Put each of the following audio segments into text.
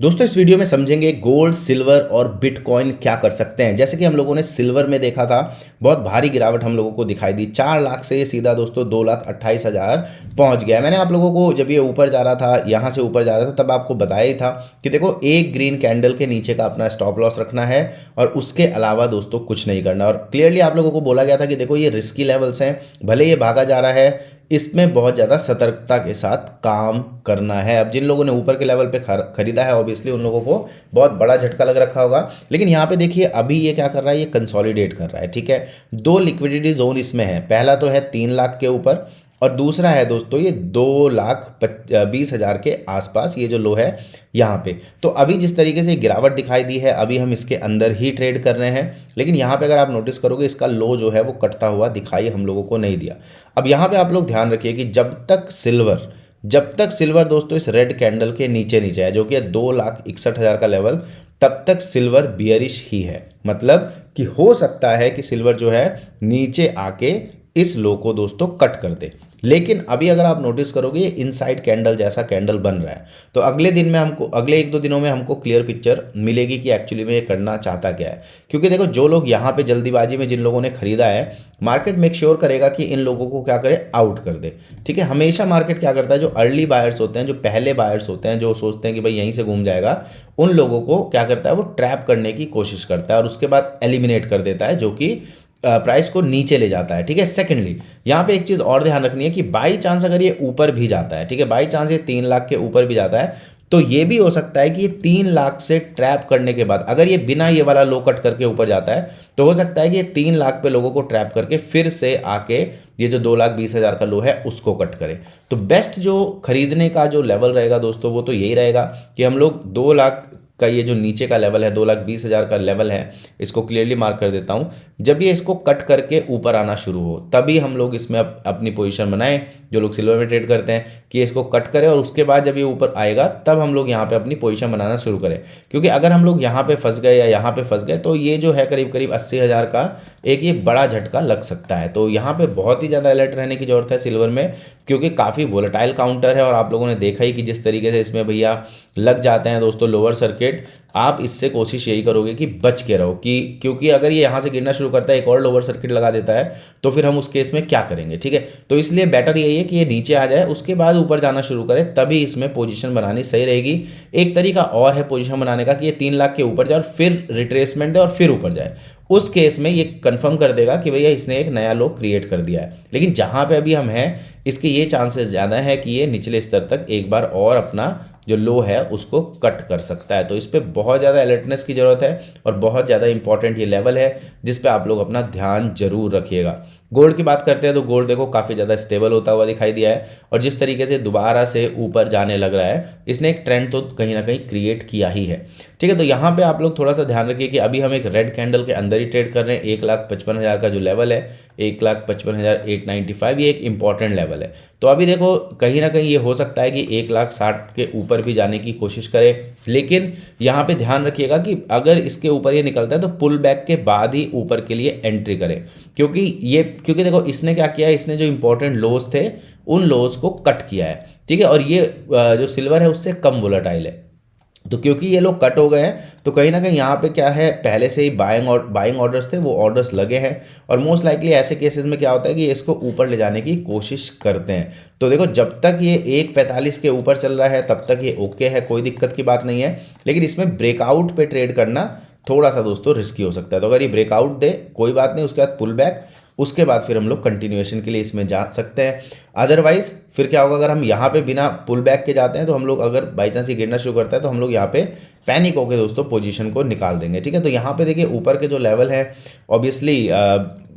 दोस्तों इस वीडियो में समझेंगे गोल्ड, सिल्वर और बिटकॉइन क्या कर सकते हैं। जैसे कि हम लोगों ने सिल्वर में देखा था, बहुत भारी गिरावट हम लोगों को दिखाई दी। 4 लाख से ये सीधा दोस्तों 2,28,000 पहुंच गया। मैंने आप लोगों को जब ये ऊपर जा रहा था, यहाँ से ऊपर जा रहा था, तब आपको बताया ही था कि देखो एक ग्रीन कैंडल के नीचे का अपना स्टॉप लॉस रखना है और उसके अलावा दोस्तों कुछ नहीं करना। और क्लियरली आप लोगों को बोला गया था कि देखो ये रिस्की लेवल्स हैं, भले ये भागा जा रहा है, इसमें बहुत ज़्यादा सतर्कता के साथ काम करना है। अब जिन लोगों ने ऊपर के लेवल पे खरीदा है, ऑब्वियसली उन लोगों को बहुत बड़ा झटका लग रखा होगा। लेकिन यहाँ पे देखिए अभी ये क्या कर रहा है, ये कंसोलिडेट कर रहा है। ठीक है, 2 लिक्विडिटी जोन इसमें है। पहला तो है 3 लाख के ऊपर और दूसरा है दोस्तों ये 2,20,000 के आसपास, ये जो लो है यहाँ पे। तो अभी जिस तरीके से गिरावट दिखाई दी है, अभी हम इसके अंदर ही ट्रेड कर रहे हैं। लेकिन यहाँ पे अगर आप नोटिस करोगे, इसका लो जो है वो कटता हुआ दिखाई हम लोगों को नहीं दिया। अब यहाँ पे आप लोग ध्यान रखिए कि जब तक सिल्वर दोस्तों इस रेड कैंडल के नीचे नीचे है, जो कि है 2,61,000 का लेवल, तब तक सिल्वर बियरिश ही है। मतलब कि हो सकता है कि सिल्वर जो है नीचे आके इस लो को दोस्तों कट कर दे। लेकिन अभी अगर आप नोटिस करोगे, ये इनसाइड कैंडल जैसा कैंडल बन रहा है। तो अगले 1-2 दिनों में हमको क्लियर पिक्चर मिलेगी कि एक्चुअली में ये करना चाहता क्या है। क्योंकि देखो जो लोग यहाँ पे जल्दीबाजी में, जिन लोगों ने खरीदा है, मार्केट मेक श्योर करेगा कि इन लोगों को क्या करे, आउट कर दे। ठीक है, हमेशा मार्केट क्या करता है, जो अर्ली बायर्स होते हैं, जो पहले बायर्स होते हैं, जो सोचते हैं कि भाई यहीं से घूम जाएगा, उन लोगों को क्या करता है, वो ट्रैप करने की कोशिश करता है और उसके बाद एलिमिनेट कर देता है, जो कि प्राइस को नीचे ले जाता है। ठीक है, सेकेंडली यहाँ पे एक चीज़ और ध्यान रखनी है कि बाई चांस अगर ये ऊपर भी जाता है, ठीक है, बाई चांस ये 3 लाख के ऊपर भी जाता है, तो ये भी हो सकता है कि ये 3 लाख से ट्रैप करने के बाद अगर ये बिना ये वाला लो कट करके ऊपर जाता है, तो हो सकता है कि ये 3 लाख पे लोगों को ट्रैप करके फिर से आके ये जो 2,20,000 का लो है उसको कट करे। तो बेस्ट जो खरीदने का जो लेवल रहेगा दोस्तों, वो तो यही रहेगा कि हम लोग 2 लाख का ये जो नीचे का लेवल है, 2,20,000 का लेवल है, इसको क्लियरली मार्क कर देता हूँ। जब ये इसको कट करके ऊपर आना शुरू हो, तभी हम लोग इसमें अपनी पोजीशन बनाएं। जो लोग सिल्वर में ट्रेड करते हैं कि ये इसको कट करें और उसके बाद जब ये ऊपर आएगा तब हम लोग यहाँ पे अपनी पोजीशन बनाना शुरू करें। क्योंकि अगर हम लोग यहाँ पे फंस गए या यहाँ पे फंस गए, तो ये जो है करीब करीब 80,000 का एक ये बड़ा झटका लग सकता है। तो यहाँ पे बहुत ही ज़्यादा अलर्ट रहने की जरूरत है सिल्वर में, क्योंकि काफ़ी वोलेटाइल काउंटर है। और आप लोगों ने देखा ही कि जिस तरीके से इसमें भैया लग जाते हैं दोस्तों लोअर सर्किट, आप इससे कोशिश यही करोगे कि बच के रहो। क्योंकि अगर ये यहाँ से गिरना शुरू करता है, एक और लोअर सर्किट लगा देता है, तो फिर हम उस केस में क्या करेंगे। ठीक है, तो इसलिए बेटर यही है कि ये नीचे आ जाए, उसके बाद ऊपर जाना शुरू करे, तभी इसमें पोजीशन बनानी सही रहेगी। एक तरीका और है पोजीशन बनाने का कि ये 3 लाख के ऊपर जाए और फिर रिट्रेसमेंट दे और फिर ऊपर जाए। उस केस में ये कंफर्म कर देगा कि भैया इसने एक नया लो क्रिएट कर दिया है। लेकिन जहाँ पे अभी हम हैं, इसके ये चांसेस ज़्यादा है कि ये निचले स्तर तक एक बार और अपना जो लो है उसको कट कर सकता है। तो इस पर बहुत ज़्यादा अलर्टनेस की ज़रूरत है और बहुत ज़्यादा इंपॉर्टेंट ये लेवल है जिस पे आप लोग अपना ध्यान जरूर रखिएगा। गोल्ड की बात करते हैं तो गोल्ड देखो काफ़ी ज़्यादा स्टेबल होता हुआ दिखाई दिया है और जिस तरीके से दोबारा से ऊपर जाने लग रहा है, इसने एक ट्रेंड तो कहीं ना कहीं क्रिएट किया ही है। ठीक है, तो यहाँ पे आप लोग थोड़ा सा ध्यान रखिए कि अभी हम एक रेड कैंडल के अंदर ही ट्रेड कर रहे हैं। 1,55,000 का जो लेवल है, 1,55,895, ये एक इंपॉर्टेंट लेवल है। तो अभी देखो कहीं ना कहीं ये हो सकता है कि 1,60,000 के ऊपर भी जाने की कोशिश करे। लेकिन यहाँ पे ध्यान रखिएगा कि अगर इसके ऊपर ये निकलता है तो पुल बैक के बाद ही ऊपर के लिए एंट्री करें। क्योंकि देखो इसने क्या किया है, इसने जो इंपॉर्टेंट लोज थे उन लोज को कट किया है। ठीक है, और ये जो सिल्वर है उससे कम वोलेटाइल है। तो क्योंकि ये लोग कट हो गए हैं, तो कहीं ना कहीं यहाँ पे क्या है, पहले से ही बाइंग ऑर्डर्स थे, वो ऑर्डर्स लगे हैं। और मोस्ट लाइकली ऐसे केसेस में क्या होता है कि ये इसको ऊपर ले जाने की कोशिश करते हैं। तो देखो जब तक ये 1,45 के ऊपर चल रहा है तब तक ये ओके है, कोई दिक्कत की बात नहीं है। लेकिन इसमें ब्रेकआउट पे ट्रेड करना थोड़ा सा दोस्तों रिस्की हो सकता है। तो अगर ये ब्रेकआउट दे कोई बात नहीं, उसके बाद पुल बैक, उसके बाद फिर हम लोग कंटिन्यूएशन के लिए इसमें जा सकते हैं। अदरवाइज फिर क्या होगा, अगर हम यहाँ पे बिना पुल बैक के जाते हैं तो हम लोग, अगर बाई चांस ये गिरना शुरू करता है तो हम लोग यहाँ पे पैनिक होकर दोस्तों पोजीशन को निकाल देंगे। ठीक है, तो यहाँ पे देखिए ऊपर के जो लेवल है, ऑब्वियसली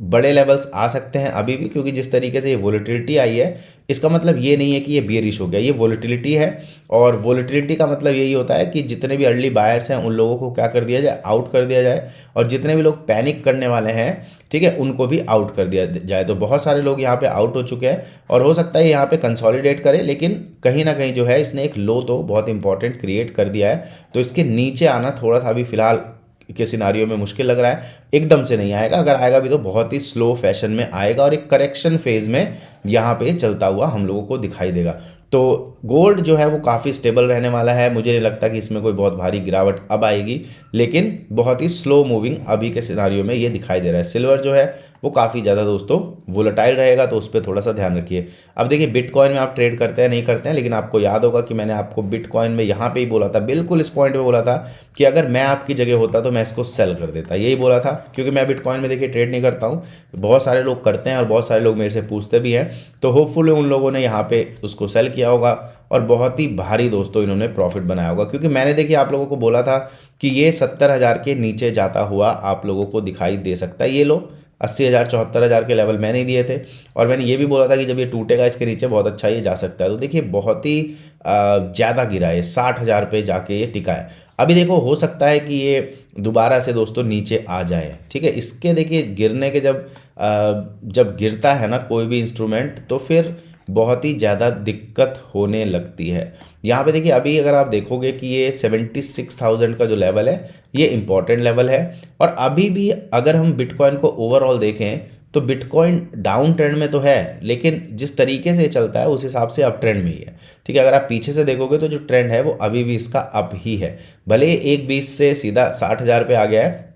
बड़े लेवल्स आ सकते हैं अभी भी, क्योंकि जिस तरीके से ये वोलेटिलिटी आई है, इसका मतलब ये नहीं है कि ये बियरिश हो गया, ये वोलेटिलिटी है। और वोलेटिलिटी का मतलब यही होता है कि जितने भी अर्ली बायर्स हैं उन लोगों को क्या कर दिया जाए, आउट कर दिया जाए, और जितने भी लोग पैनिक करने वाले हैं, ठीक है, उनको भी आउट कर दिया जाए। तो बहुत सारे लोग यहाँ पे आउट हो चुके हैं और हो सकता है यहाँ पे कंसोलिडेट करे, लेकिन कहीं ना कहीं जो है इसने एक लो तो बहुत इंपॉर्टेंट क्रिएट कर दिया है। तो इसके नीचे आना थोड़ा सा अभी फिलहाल के सिनारियो में मुश्किल लग रहा है। एकदम से नहीं आएगा, अगर आएगा भी तो बहुत ही स्लो फैशन में आएगा और एक करेक्शन फेज में यहाँ पे चलता हुआ हम लोगों को दिखाई देगा। तो गोल्ड जो है वो काफ़ी स्टेबल रहने वाला है, मुझे नहीं लगता कि इसमें कोई बहुत भारी गिरावट अब आएगी, लेकिन बहुत ही स्लो मूविंग अभी के सिनारियो में ये दिखाई दे रहा है। सिल्वर जो है वो काफ़ी ज़्यादा दोस्तों वोलेटाइल रहेगा, तो उस पर थोड़ा सा ध्यान रखिए। अब देखिए बिटकॉइन में आप ट्रेड करते हैं नहीं करते हैं, लेकिन आपको याद होगा कि मैंने आपको बिटकॉइन में यहाँ पे ही बोला था, बिल्कुल इस पॉइंट पे बोला था कि अगर मैं आपकी जगह होता तो मैं इसको सेल कर देता, यही बोला था। क्योंकि मैं बिटकॉइन में देखिए ट्रेड नहीं करता हूँ, बहुत सारे लोग करते हैं और बहुत सारे लोग मेरे से पूछते भी हैं, तो होपफुली उन लोगों ने यहाँ पे उसको सेल किया होगा और बहुत ही भारी दोस्तों इन्होंने प्रॉफिट बनाया होगा। क्योंकि मैंने देखिए आप लोगों को बोला था कि ये 70,000 के नीचे जाता हुआ आप लोगों को दिखाई दे सकता है। ये लो 80,000 74,000 के लेवल मैंने ही दिए थे, और मैंने ये भी बोला था कि जब ये टूटेगा इसके नीचे बहुत अच्छा ये जा सकता है। तो देखिए बहुत ही ज़्यादा गिरा है, 60,000 पे जाके ये टिका है। अभी देखो हो सकता है कि ये दोबारा से दोस्तों नीचे आ जाए, ठीक है। इसके देखिए गिरने के जब गिरता है ना कोई भी इंस्ट्रूमेंट, तो फिर बहुत ही ज़्यादा दिक्कत होने लगती है। यहाँ पे देखिए अभी अगर आप देखोगे कि ये 76,000 का जो लेवल है ये इंपॉर्टेंट लेवल है, और अभी भी अगर हम बिटकॉइन को ओवरऑल देखें तो बिटकॉइन डाउन ट्रेंड में तो है, लेकिन जिस तरीके से चलता है उस हिसाब से अप ट्रेंड में ही है, ठीक है। अगर आप पीछे से देखोगे तो जो ट्रेंड है वो अभी भी इसका अप ही है, भले 1.20 से सीधा 60,000 पे आ गया है,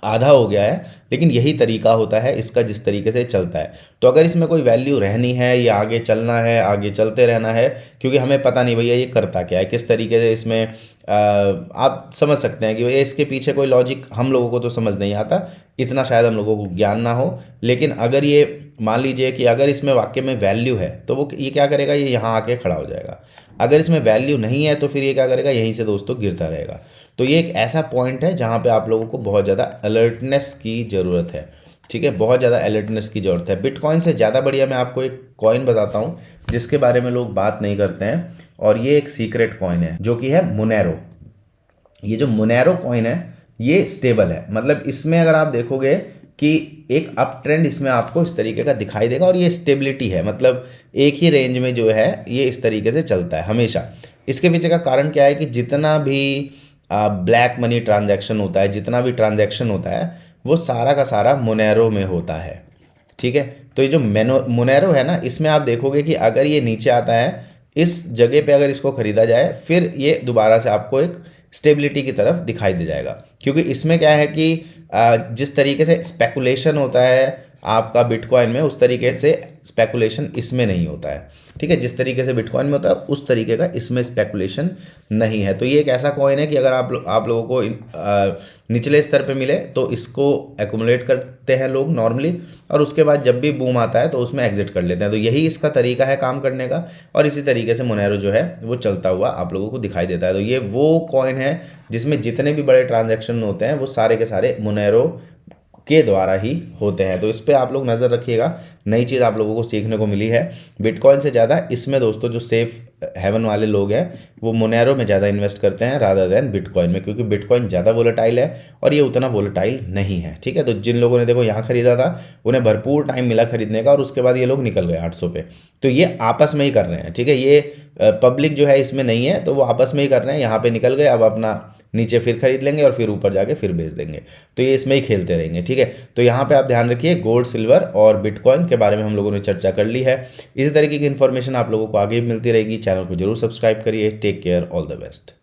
आधा हो गया है, लेकिन यही तरीका होता है इसका जिस तरीके से चलता है। तो अगर इसमें कोई वैल्यू रहनी है या आगे चलना है, आगे चलते रहना है, क्योंकि हमें पता नहीं भैया ये करता क्या है, किस तरीके से इसमें आप समझ सकते हैं कि भैया इसके पीछे कोई लॉजिक हम लोगों को तो समझ नहीं आता, इतना शायद हम लोगों को ज्ञान ना हो। लेकिन अगर ये मान लीजिए कि अगर इसमें वाकई में वैल्यू है तो वो ये क्या करेगा, ये यहाँ आके खड़ा हो जाएगा। अगर इसमें वैल्यू नहीं है तो फिर ये क्या करेगा, यहीं से दोस्तों गिरता रहेगा। तो ये एक ऐसा पॉइंट है जहाँ पे आप लोगों को बहुत ज़्यादा अलर्टनेस की ज़रूरत है, ठीक है, बहुत ज़्यादा अलर्टनेस की ज़रूरत है। बिटकॉइन से ज़्यादा बढ़िया मैं आपको एक कॉइन बताता हूँ जिसके बारे में लोग बात नहीं करते हैं, और ये एक सीक्रेट कॉइन है जो कि है मोनेरो। ये जो मोनेरो कॉइन है ये स्टेबल है, मतलब इसमें अगर आप देखोगे कि एक अप ट्रेंड इसमें आपको इस तरीके का दिखाई देगा, और ये स्टेबिलिटी है, मतलब एक ही रेंज में जो है ये इस तरीके से चलता है हमेशा। इसके पीछे का कारण क्या है कि जितना भी ब्लैक मनी ट्रांजैक्शन होता है, जितना भी ट्रांजैक्शन होता है वो सारा का सारा मोनेरो में होता है, ठीक है। तो ये जो मोनेरो है ना, इसमें आप देखोगे कि अगर ये नीचे आता है इस जगह पे, अगर इसको ख़रीदा जाए फिर ये दोबारा से आपको एक स्टेबिलिटी की तरफ दिखाई दे जाएगा। क्योंकि इसमें क्या है कि जिस तरीके से स्पेकुलेशन होता है आपका बिटकॉइन में, उस तरीके से स्पेकुलेशन इसमें नहीं होता है, ठीक है। जिस तरीके से बिटकॉइन में होता है उस तरीके का इसमें स्पेकुलेशन नहीं है। तो ये एक ऐसा कॉइन है कि अगर आप लोगों को निचले स्तर पे मिले तो इसको एक्युमुलेट करते हैं लोग नॉर्मली, और उसके बाद जब भी बूम आता है तो उसमें एग्जिट कर लेते हैं। तो यही इसका तरीका है काम करने का, और इसी तरीके से मोनेरो जो है वो चलता हुआ आप लोगों को दिखाई देता है। तो ये वो कॉइन है जिसमें जितने भी बड़े ट्रांजैक्शन होते हैं वो सारे के सारे मोनेरो के द्वारा ही होते हैं। तो इस पे आप लोग नज़र रखिएगा, नई चीज़ आप लोगों को सीखने को मिली है। बिटकॉइन से ज़्यादा इसमें दोस्तों जो सेफ हेवन वाले लोग हैं वो मोनेरो में ज़्यादा इन्वेस्ट करते हैं रादर देन बिटकॉइन में, क्योंकि बिटकॉइन ज़्यादा वोलेटाइल है और ये उतना वोलेटाइल नहीं है, ठीक है। तो जिन लोगों ने देखो यहाँ खरीदा था उन्हें भरपूर टाइम मिला खरीदने का, और उसके बाद ये लोग निकल गए 800 पे। तो ये आपस में ही कर रहे हैं, ठीक है, ये पब्लिक जो है इसमें नहीं है, तो वो आपस में ही कर रहे हैं। यहाँ पे निकल गए, अब अपना नीचे फिर खरीद लेंगे और फिर ऊपर जाके फिर बेच देंगे, तो ये इसमें ही खेलते रहेंगे, ठीक है। तो यहाँ पे आप ध्यान रखिए, गोल्ड सिल्वर और बिटकॉइन के बारे में हम लोगों ने चर्चा कर ली है। इसी तरीके की इन्फॉर्मेशन आप लोगों को आगे भी मिलती रहेगी। चैनल को जरूर सब्सक्राइब करिए। Take care, all the best.